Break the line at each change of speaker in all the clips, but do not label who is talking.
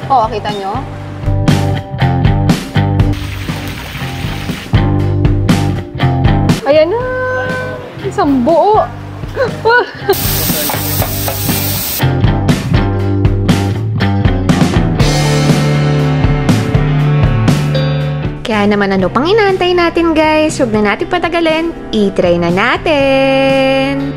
Oo, kita nyo? Ayan na! Isang buo! Kaya naman ano pang inaantay natin guys? Huwag na natin patagalin. I-try na natin!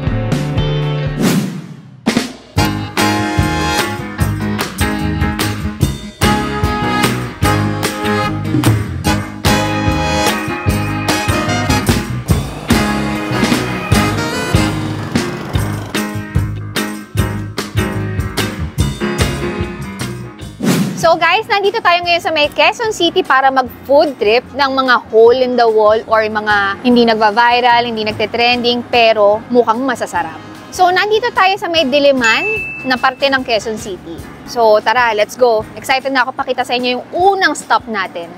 So guys, nandito tayo ngayon sa may Quezon City para mag-food trip ng mga hole in the wall or mga hindi nagva-viral, hindi nagte-trending, pero mukhang masasarap. So nandito tayo sa may Diliman na parte ng Quezon City. So tara, let's go. Excited na ako pakita sa inyo yung unang stop natin.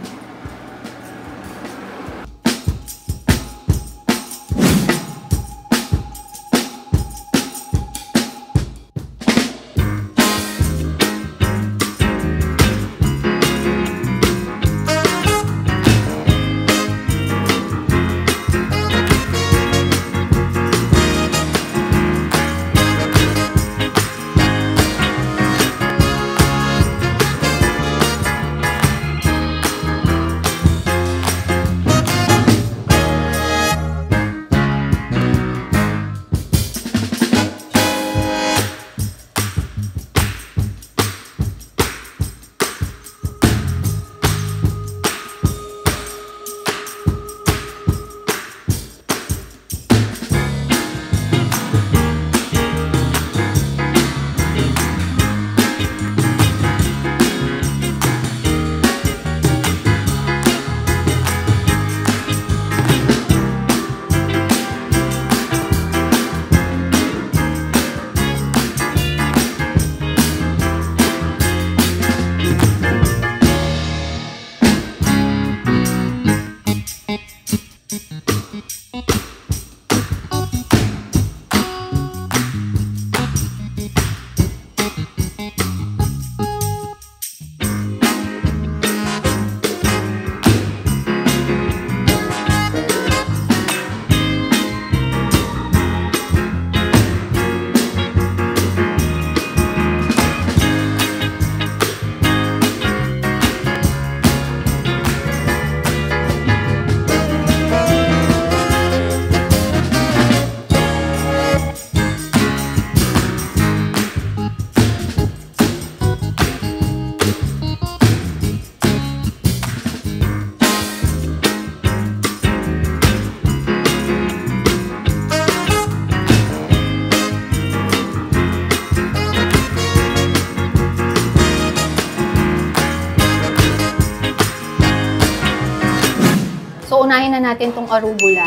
So, unahin na natin tong arugula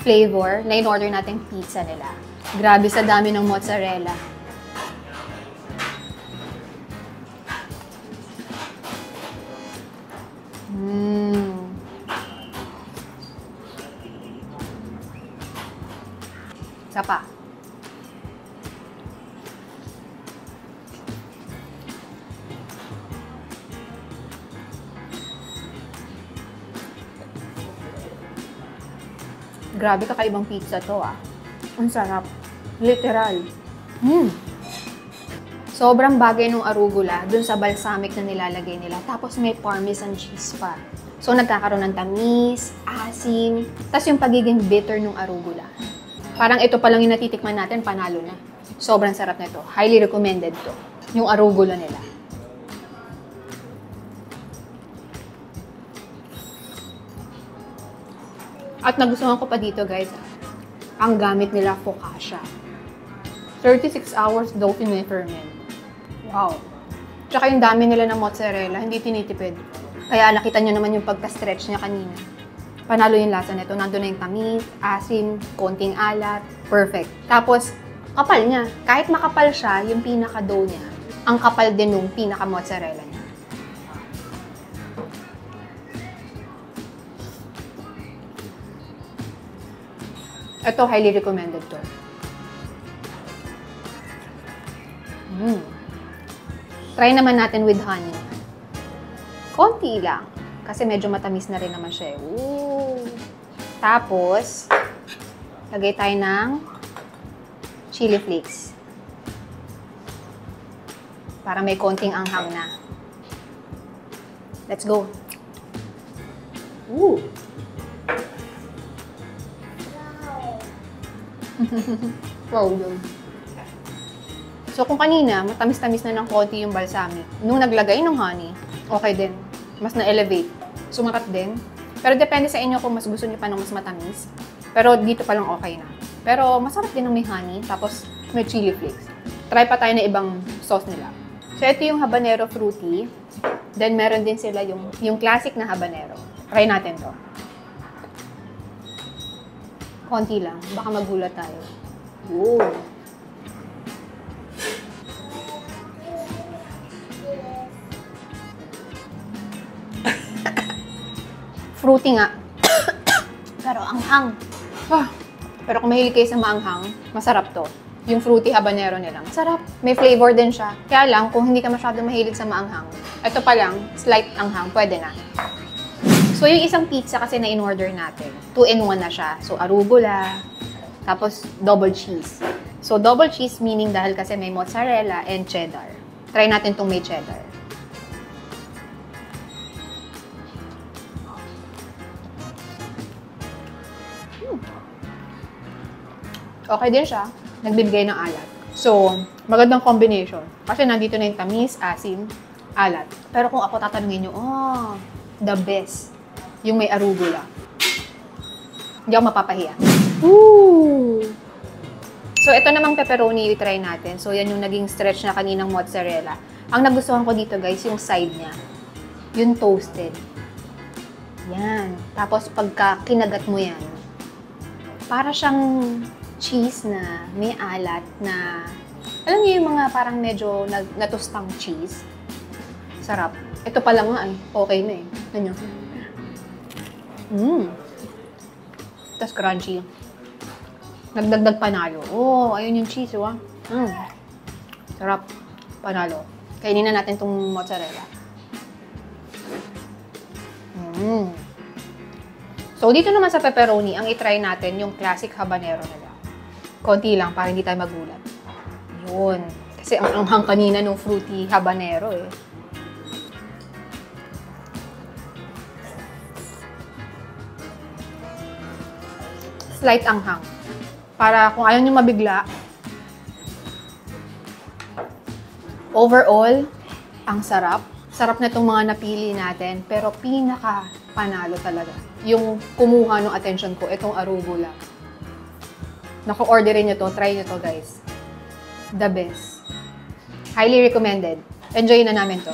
flavor na in-order nating pizza nila. Grabe sa dami ng mozzarella. Isa pa. Grabe, kakaibang pizza to ah. Ang sarap. Literal. Sobrang bagay ng arugula dun sa balsamic na nilalagay nila. Tapos may parmesan cheese pa. So nagkakaroon ng tamis, asim, tapos yung pagiging bitter ng arugula. Parang ito pa lang yung natitikman natin, panalo na. Sobrang sarap nito. Highly recommended to. Yung arugula nila. At nagustuhan ko pa dito guys, ang gamit nila focaccia. 36 hours daw pine-ferment. Wow! Tsaka yung dami nila ng mozzarella, hindi tinitipid. Kaya nakita nyo naman yung pagka-stretch niya kanina. Panalo yung lasa nito. Nandun na yung tamis, asim, konting alat. Perfect. Tapos, kapal niya. Kahit makapal siya, yung pinaka-dough niya, ang kapal din nung pinaka-mozzarella niya. Ito, highly recommended to. Try naman natin with honey. Konti lang. Kasi medyo matamis na rin naman siya. Ooh. Tapos, lagay tayo ng chili flakes. Para may konting anghang na. Let's go. Ooh. Wow, yun. So, kung kanina, matamis-tamis na ng konti yung balsamic. Nung naglagay ng honey, okay din. Mas na-elevate. Sumarap din. Pero depende sa inyo kung mas gusto niyo pa ng mas matamis. Pero dito pa lang okay na. Pero masarap din ng may honey, tapos may chili flakes. Try pa tayo na ibang sauce nila. So, ito yung habanero fruity. Then, meron din sila yung classic na habanero. Try natin to. Konti lang. Baka magulat tayo. Ooh. Fruity nga. Pero anghang. Pero kung mahilig kayo sa maanghang, masarap to. Yung fruity habanero nila. Masarap. May flavor din siya. Kaya lang, kung hindi ka masyadong mahilig sa maanghang, ito pa lang, slight anghang, pwede na. So, yung isang pizza kasi na in-order natin, 2-in-1 na siya. So, arugula, tapos double cheese. So, double cheese meaning dahil kasi may mozzarella and cheddar. Try natin tong may cheddar. Okay din siya. Nagbibigay ng alat. So, magandang combination. Kasi nandito na yung tamis, asim, alat. Pero kung ako tatanungin nyo, the best. Yung may arugula. Hindi ako mapapahiya. Woo! So, ito namang pepperoni i-try natin. So, yan yung naging stretch na kaninang mozzarella. Ang nagustuhan ko dito, guys, yung side niya. Yung toasted. Yan. Tapos, pagka kinagat mo yan, para siyang cheese na may alat na, alam niyo yung mga parang medyo natostang cheese. Sarap. Ito pa lang nga, okay na eh. Ano? Tapos crunchy. Nagdagdag panalo. Oh, ayun yung cheese, oh. Sarap. Panalo. Kainin na natin tong mozzarella. So, dito naman sa pepperoni, ang itry natin yung classic habanero nila. Konti lang, para hindi tayo magulat. Yun. Kasi ang anghang kanina nung fruity habanero eh. Slight anghang. Para kung ayaw nyo mabigla. Overall, ang sarap. Sarap na itong mga napili natin. Pero pinaka-panalo talaga. Yung kumuha ng attention ko, itong arugula. Naku-orderin nyo to. Try nyo to, guys. The best. Highly recommended. Enjoy na namin to.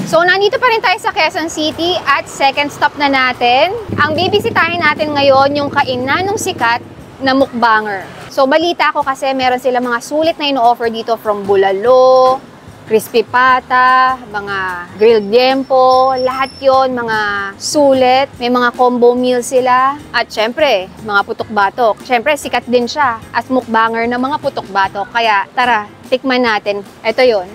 So, nandito pa rin tayo sa Quezon City at second stop na natin. Ang bibisitahin natin ngayon yung kainan ng sikat na mukbanger. So, balita ko kasi meron sila mga sulit na ino-offer dito from bulalo, crispy pata, mga grilled liempo, lahat yon mga sulit. May mga combo meal sila. At syempre, mga putok-batok. Syempre, sikat din siya as mukbanger ng mga putok-batok. Kaya tara, tikman natin. Ito yon.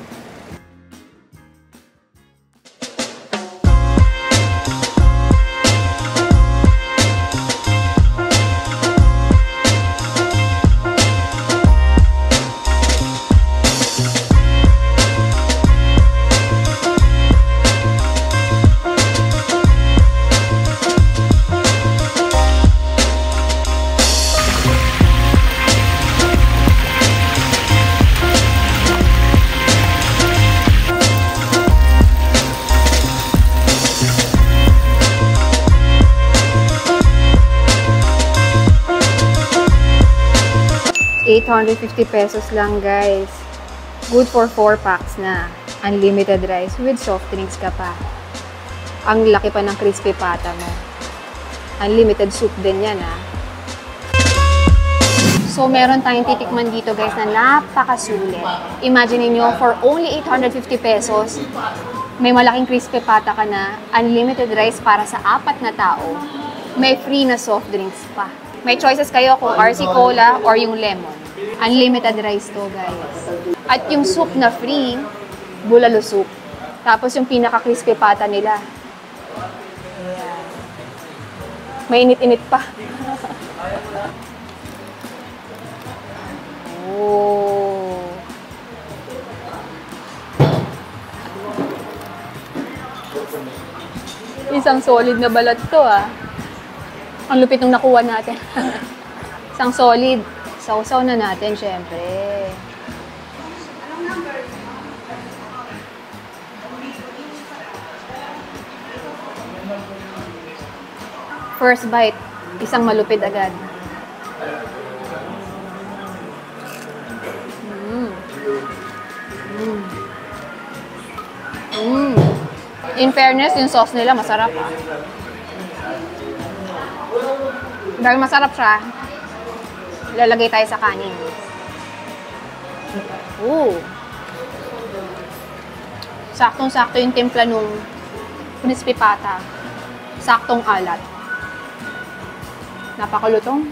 ₱850 lang, guys. Good for 4 packs na. Unlimited rice with soft drinks ka pa. Ang laki pa ng crispy pata mo. Unlimited soup din yan, ha. So, meron tayong titikman dito, guys, na napakasulit. Imagine niyo for only ₱850, may malaking crispy pata ka na, unlimited rice para sa 4 na tao, may free na soft drinks pa. May choices kayo kung RC Cola or yung lemon. Unlimited rice to, guys. At yung soup na free, bulalo soup. Tapos yung pinaka-crispy pata nila. Ayan. Mainit-init pa. Oh. Isang solid na balat to ah. Ang lupit nung nakuha natin. Isang solid. Sausaw na natin, syempre. First bite, isang malupit agad. In fairness, yung sauce nila masarap. Dahil masarap siya, ilalagay tayo sa kanin. Ooh. Saktong-sakto yung timpla nung crispy pata. Saktong alat. Napakalutong.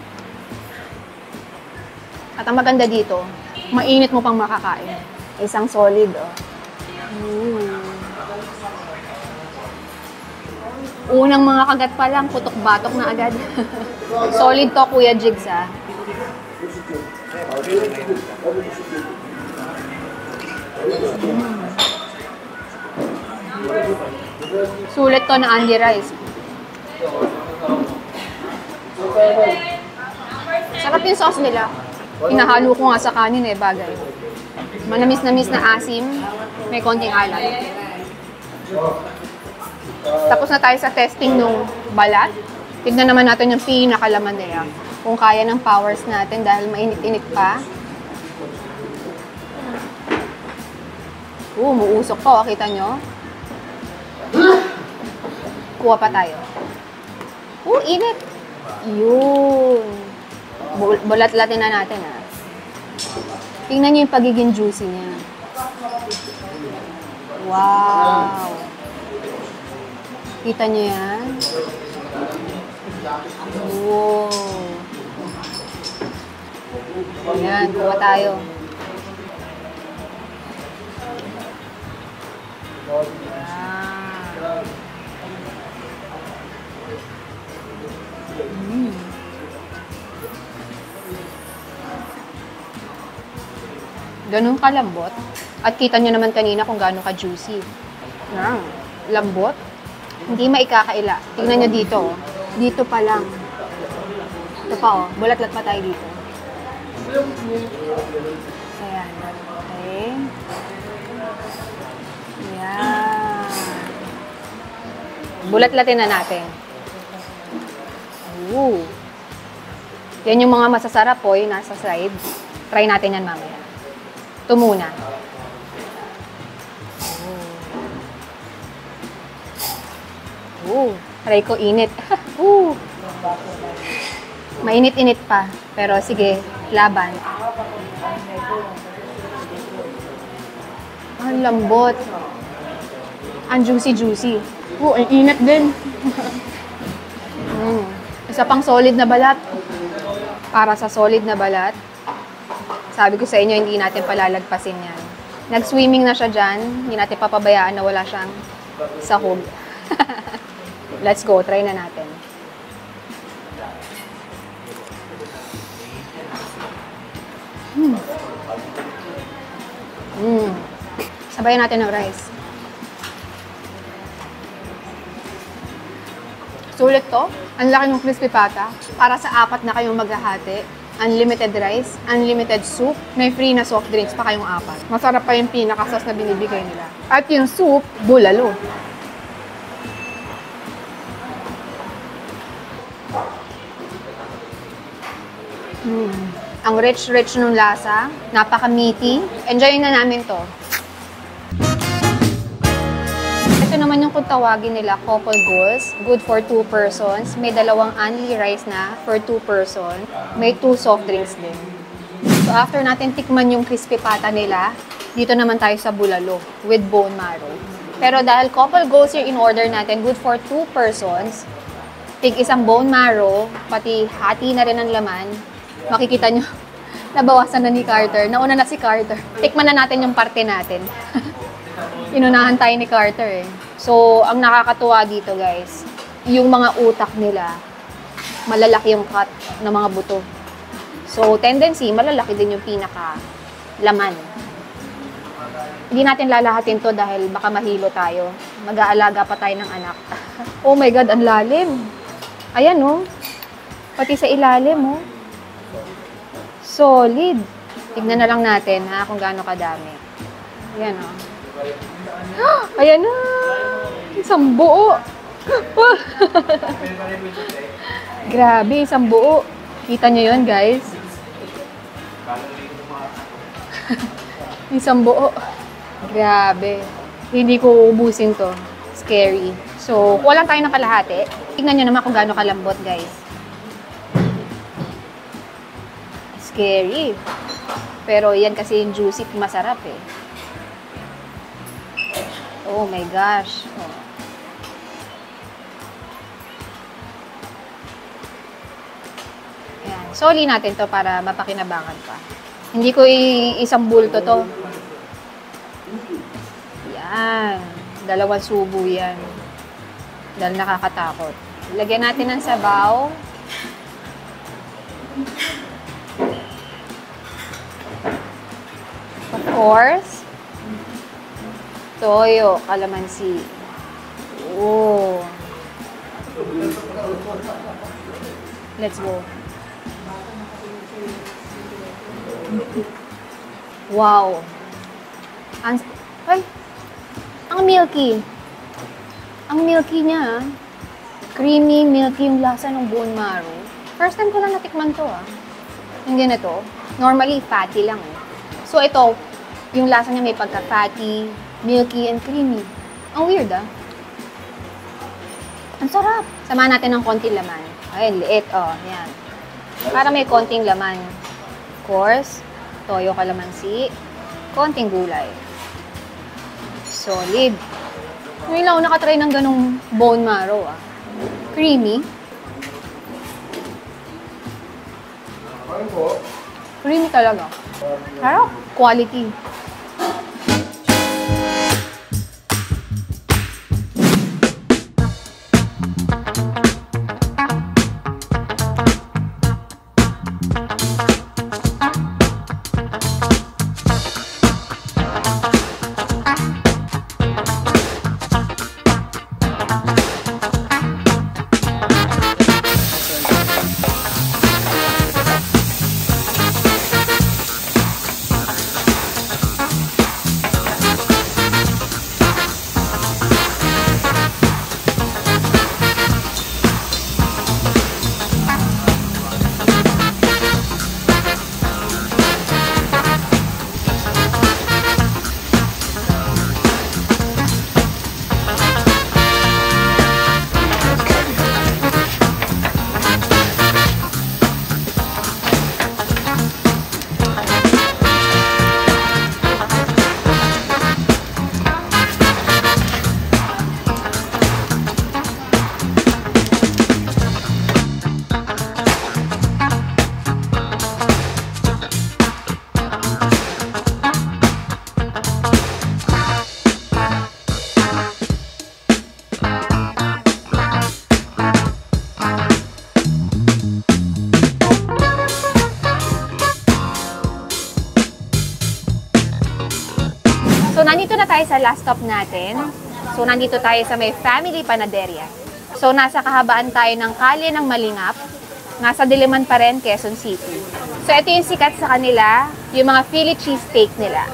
At ang maganda dito, mainit mo pang makakain. Isang solid, oh. Unang mga kagat pa lang, putok-batok na agad. Solid to, Kuya Jigs, ah. Sulit to na Andy rice. Sarap yung sauce nila. Hinahalo ko nga sa kanin eh, bagay. Manamis-namis na asim, may konting alat. Tapos na tayo sa testing ng balat. Tignan naman natin yung pinakalaman nila. Kung kaya ng powers natin dahil mainit-init pa. Muusok po. Kita nyo? Kuha pa tayo. Init! Yun. Bulat-latin na natin, ah. Tingnan nyo yung pagiging juicy niya. Wow! Kita nyo yan? Wow! Ayan, kuha tayo. Ganun kalambot. At kita nyo naman kanina kung gaano ka-juicy. Lambot. Hindi maikakaila. Tingnan nyo dito. Dito pa lang. Ito pa, oh. Bulat-lat pa tayo dito. Ayan. Okay. Ayan. Bulat-latin na natin. Yan yung mga masasarap po, yung nasa side. Try natin yan mamaya. Ito muna. Try ko init. Mainit-init pa. Pero sige, laban. Ang lambot. Ang juicy-juicy. Ang init din. Isa pang solid na balat. Para sa solid na balat, sabi ko sa inyo, hindi natin palalagpasin yan. Nag-swimming na siya dyan. Hindi natin papabayaan na wala siyang sahog. Let's go. Try na natin. Sabayan natin ng rice. Sulit to. Ang laki ng crispy pata. Para sa 4 na kayong maghahati. Unlimited rice, unlimited soup, may free na soft drinks pa kayong 4. Masarap pa yung pinakasas na binibigay nila. At yung soup, bulalo. Ang rich-rich nung lasa, napaka-meaty. Enjoy na namin to. Ito naman yung kung tawagin nila, couple goals. Good for 2 persons. May 2 only rice na for 2 person. May 2 soft drinks din. So after natin tikman yung crispy pata nila, dito naman tayo sa bulalo with bone marrow. Pero dahil couple goals yung in-order natin, good for 2 persons, tig-isang bone marrow, pati hati na rin ang laman, makikita nyo, nabawasan na ni Carter. Nauna na si Carter. Tikman na natin yung parte natin. Inunahan tayo ni Carter eh. So, ang nakakatuwa dito guys, yung mga utak nila, malalaki yung cut ng mga buto. So, tendency, malalaki din yung pinaka-laman. Hindi natin lalahatin to dahil baka mahilo tayo. Mag-aalaga pa tayo ng anak. Oh my God, ang lalim. Ayan oh. Pati sa ilalim oh. Solid. Tignan na lang natin ha kung gaano kadami. Ayan oh. Ayan na. Isang buo. Grabe, isang buo. Kita nyo yun guys. Isang buo. Grabe. Hindi ko ubusin to. Scary. So, kuha lang tayo ng kalahati. Tignan nyo naman kung gaano kalambot, guys. Scary. Pero yan kasi yung juicy, masarap eh. Oh my gosh. Oh. Ayan. Soli natin to para mapakinabangan pa. Hindi ko isang bulto to. Yan. 2 subo yan. Dahil nakakatakot. Lagyan natin ng sabaw. Of course. Toyo, kalamansi. Oh. Let's go. Wow. Ay! Ang milky. Ang milky niya, creamy, milky yung lasa ng bone marrow. First time ko lang natikman to Hindi na to. Normally, fatty lang eh. So ito, yung lasa niya may pagka-fatty, milky, and creamy. Ang weird Ang sarap. Samahan natin ng konting laman. Ay, liit yan. Para may konting laman. Of course, toyo kalamansi, konting gulay. Solid. Ngayon lang ako nakatry ng ganong bone marrow Creamy. Creamy talaga. Sarap. Quality. So, nandito na tayo sa last stop natin. So, nandito tayo sa may Family Panaderia. So, nasa kahabaan tayo ng Kalye ng Malingap. Nasa Diliman pa rin, Quezon City. So, ito yung sikat sa kanila, yung mga Philly cheesesteak nila.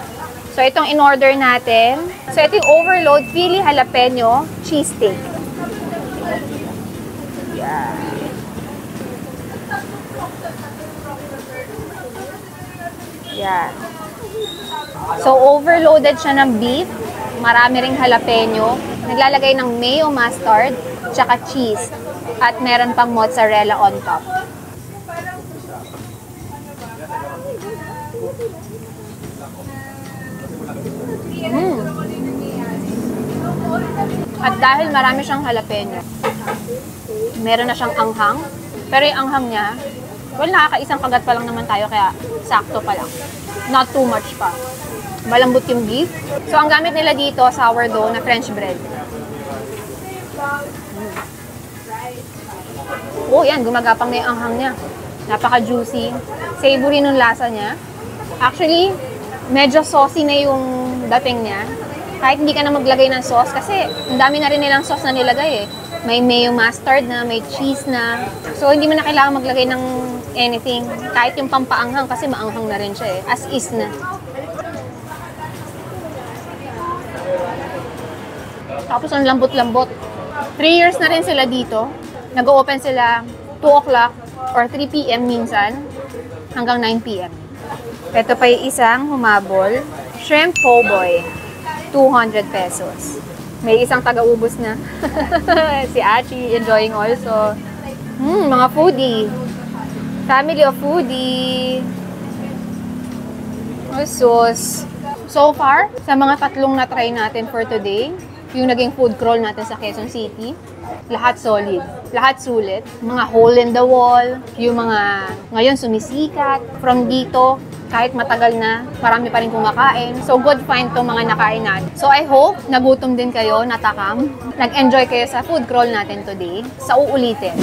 So, itong in-order natin. So, ito yung overload Philly jalapeno cheesesteak. Yeah. Yeah. So, overloaded siya ng beef. Marami ring jalapeno. Naglalagay ng mayo, mustard, tsaka cheese. At meron pang mozzarella on top. At dahil marami siyang jalapeno, meron na siyang anghang. Pero yung anghang niya, well, nakakaisang kagat pa lang naman tayo, kaya sakto pa lang. Not too much pa. Malambot yung beef. So, ang gamit nila dito, sourdough na French bread. Oh, yan. Gumagapang na yung anghang niya. Napaka-juicy. Savory nung lasa niya. Actually, medyo saucy na yung dating niya. Kahit hindi ka na maglagay ng sauce kasi ang dami na rin nilang sauce na nilagay eh. May mayo mustard na, may cheese na. So, hindi mo na kailangan maglagay ng anything. Kahit yung pampaanghang kasi maanghang na rin siya eh. As is na. Tapos ang lambot-lambot. 3 years na rin sila dito. Nag-open sila 2 o'clock or 3 p.m. minsan hanggang 9 p.m. Ito pa yung isang humabol. Shrimp po boy. 200 pesos. May isang taga-ubos na. Si Achi enjoying also. Mga foodie. Family of foodie. Sus. So far, sa mga tatlong na-try natin for today, yung naging food crawl natin sa Quezon City, lahat solid. Lahat sulit. Mga hole in the wall, yung mga ngayon sumisikat. From dito, kahit matagal na, marami pa rin kumakain. So, good find tong mga nakain natin. So, I hope nagutom din kayo, natakam. Nag-enjoy kayo sa food crawl natin today. Sa uulitin.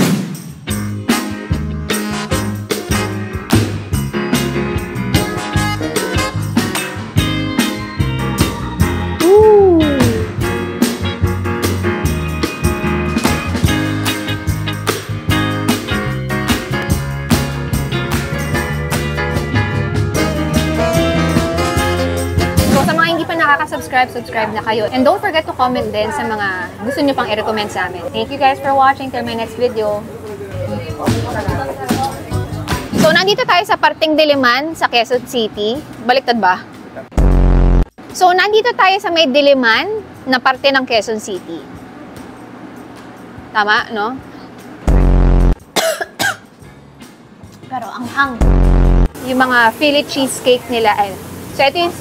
Subscribe na kayo. And don't forget to comment din sa mga gusto nyo pang i-recommend sa amin. Thank you guys for watching. Till my next video. So, nandito tayo sa parting Diliman sa Quezon City. Baliktad ba? So, nandito tayo sa may Diliman na parte ng Quezon City. Tama, no? Pero ang hang. Yung mga Philly cheesecake nila. So, ito yung